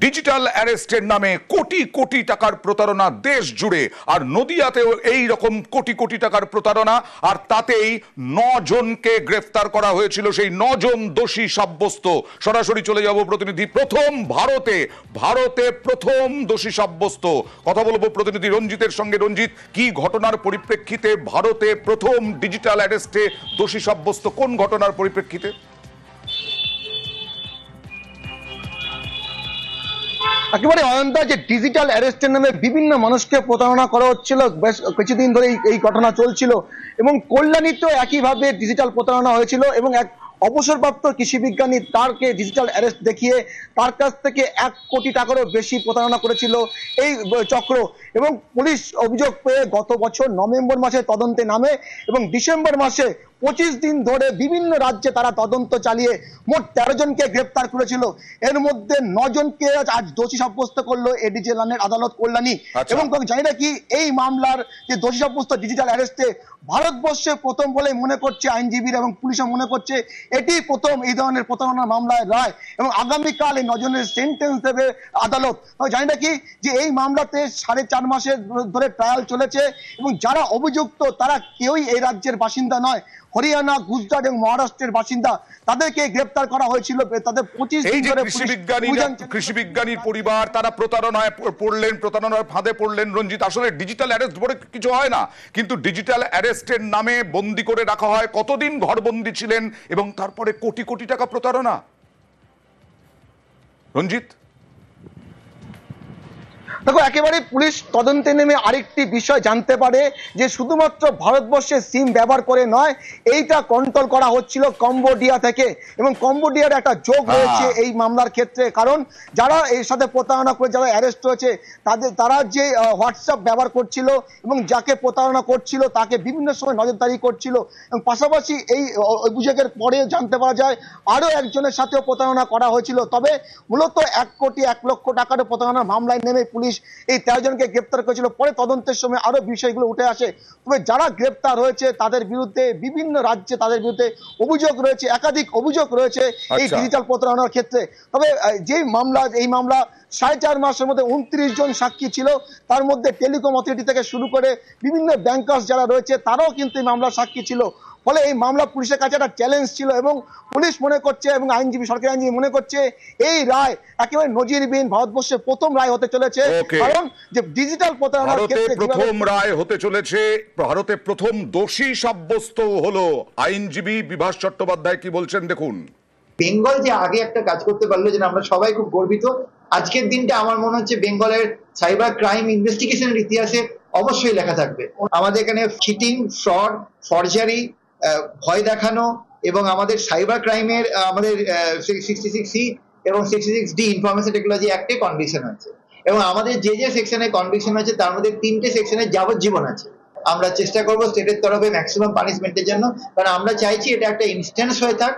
Digital অ্যারেস্টের নামে কোটি কোটি টাকার প্রতারণা দেশ জুড়ে, আর নদিয়াতেও এই রকম কোটি কোটি টাকার প্রতারণা, আর তাতেই 9 জনকে গ্রেফতার করা হয়েছিল। সেই 9 জন দোষী সাব্যস্ত। সরাসরি চলে যাব প্রতিনিধি, প্রথম ভারতে প্রথম দোষী সাব্যস্ত। কথা বলবো প্রতিনিধি রঞ্জিতের সঙ্গে। রঞ্জিত, কি ঘটনার পরিপ্রেক্ষিতে ভারতে প্রথম ডিজিটাল অ্যারেস্টে দোষী সাব্যস্ত, কোন ঘটনার পরিপ্রেক্ষিতে? একেবারে অয়ন্তা, যে ডিজিটাল অ্যারেস্টের নামে বিভিন্ন মানুষকে প্রতারণা করা হচ্ছিল, বেশ কিছুদিন ধরে এই ঘটনা চলছিল। এবং কল্যাণীতেও একইভাবে ডিজিটাল প্রতারণা হয়েছিল এবং এক অবসরপ্রাপ্ত কৃষি বিজ্ঞানী তারকে ডিজিটাল অ্যারেস্ট দেখিয়ে তার কাছ থেকে 1 কোটি টাকারও বেশি প্রতারণা করেছিল এই চক্র। এবং পুলিশ অভিযোগ পেয়ে গত বছর নভেম্বর মাসে তদন্তে নামে এবং ডিসেম্বর মাসে 25 দিন ধরে বিভিন্ন রাজ্যে তারা তদন্ত চালিয়ে মোট 13 জনকে গ্রেপ্তার করেছিল। এর মধ্যে 9 জনকে আজ দোষী সাব্যস্ত করলো এডিজে লানের আদালত কল্যাণী। এবং জানি না কি এই মামলার যে দোষী সাব্যস্ত ডিজিটাল অ্যারেস্টে ভারতবর্ষে প্রথম বলে মনে করছে আইনজীবীরা এবং পুলিশও মনে করছে এটি প্রথম এই ধরনের প্রতারণার মামলায় রায়। এবং আগামীকাল এই 9 জনের সেন্টেন্স দেবে আদালত। জানি না কি যে এই মামলাতে 4.5 মাসের ধরে ট্রায়াল চলেছে এবং যারা অভিযুক্ত তারা কেউই এই রাজ্যের বাসিন্দা নয়, হরিয়ানা, গুজরাট এবং মহারাষ্ট্রের বাসিন্দা। তাদেরকে গ্রেপ্তার করা হয়েছিল। তাদের 25 দিন ধরে কৃষি বিজ্ঞানীর পরিবার তারা প্রতারণার ফাঁদে পড়লেন। রঞ্জিত, আসলে ডিজিটাল অ্যারেস্ট বলে কিছু হয় না, কিন্তু ডিজিটাল অ্যারেস্টের নামে বন্দি করে রাখা হয়। কতদিন ঘরবন্দি ছিলেন এবং তারপরে কোটি কোটি টাকা প্রতারণা। রঞ্জিত, দেখো, একেবারে পুলিশ তদন্তে নেমে আরেকটি বিষয় জানতে পারে যে শুধুমাত্র ভারতবর্ষে সিম ব্যবহার করে নয়, এইটা কন্ট্রোল করা হচ্ছিল কম্বোডিয়া থেকে। এবং কম্বোডিয়ার একটা যোগ রয়েছে এই মামলার ক্ষেত্রে, কারণ যারা এর সাথে প্রতারণা করে যারা অ্যারেস্ট হয়েছে তারা যে হোয়াটসঅ্যাপ ব্যবহার করছিল এবং যাকে প্রতারণা করছিল তাকে বিভিন্ন সময় নজরদারি করছিল। এবং পাশাপাশি এই অভিযোগের পরে জানতে পারা যায় আরো একজনের সাথেও প্রতারণা করা হয়েছিল। তবে মূলত 1 কোটি 1 লক্ষ টাকার প্রতারণার মামলায় নেমে পুলিশ এই 13 জনকে গ্রেপ্তার করেছিল। পরে তদন্তের সময় আরো বিষয়গুলো উঠে আসে। তবে যারা গ্রেপ্তার হয়েছে তাদের বিরুদ্ধে বিভিন্ন রাজ্যে তাদের বিরুদ্ধে অভিযোগ রয়েছে, একাধিক অভিযোগ রয়েছে এই ডিজিটাল প্রতারণার ক্ষেত্রে। তবে এই মামলা 4.5 মাসের মধ্যে 29 জন সাক্ষী ছিল। তার মধ্যে টেলিকম অথরিটি থেকে শুরু করে বিভিন্ন ব্যাংকার্স যারা রয়েছে তারাও কিন্তু এই মামলার সাক্ষী ছিল। ফলে এই মামলা পুলিশের কাছে একটা চ্যালেঞ্জ ছিল এবং পুলিশ মনে করছে এবং সরকারি আইনজীবী মনে করছে এই রায় একেবারে নজিরবিহীন, ভারতবর্ষের প্রথম রায় হতে চলেছে। কারণ যে ডিজিটাল প্রতারণার ক্ষেত্রে প্রথম রায় হতে চলেছে, ভারতে প্রথম দোষী সাব্যস্ত হলো। আইনজীবী বিভাস চট্টোপাধ্যায় কি বলছেন দেখুন। বেঙ্গল যে আগে একটা কাজ করতে পারলো, যেন আমরা সবাই খুব গর্বিত। আজকের দিনটা আমার মনে হচ্ছে বেঙ্গলের সাইবার ক্রাইম ইনভেস্টিগেশনের ইতিহাসে অবশ্যই লেখা থাকবে। আমাদের এখানে চিটিং, ফ্রড, ফরজারি, ভয় দেখানো এবং আমাদের সাইবার ক্রাইমের আমাদের 66C এবং 66D ইনফরমেশন টেকনোলজি অ্যাক্টে কনভিকশন হয়েছে। এবং আমাদের যে সেকশনে কনভিকশন হয়েছে তার মধ্যে 3টে সেকশনে যাবজ্জীবন আছে। আমরা চেষ্টা করবো স্টেটের তরফে ম্যাক্সিমাম পানিশমেন্টের জন্য, কারণ আমরা চাইছি এটা একটা ইনস্ট্যান্স হয়ে থাক।